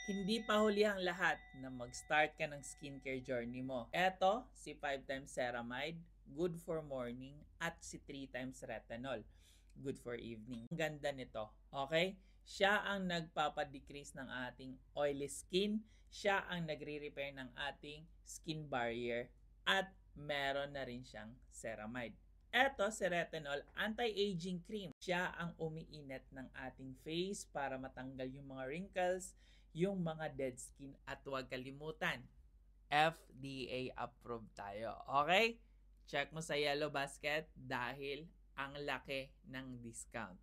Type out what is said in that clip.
Hindi pa huli ang lahat na mag-start ka ng skincare journey mo. Eto, si 5 times ceramide, good for morning, at si 3 times retinol, good for evening. Ang ganda nito, okay? Siya ang nagpapadecrease ng ating oily skin, siya ang nagre-repair ng ating skin barrier, at meron na rin siyang ceramide. Eto, si retinol, anti-aging cream. Siya ang umiinit ng ating face para matanggal yung mga wrinkles, yung mga dead skin, at huwag kalimutan, FDA approved tayo. Okay? Check mo sa Yellow Basket dahil ang laki ng discount.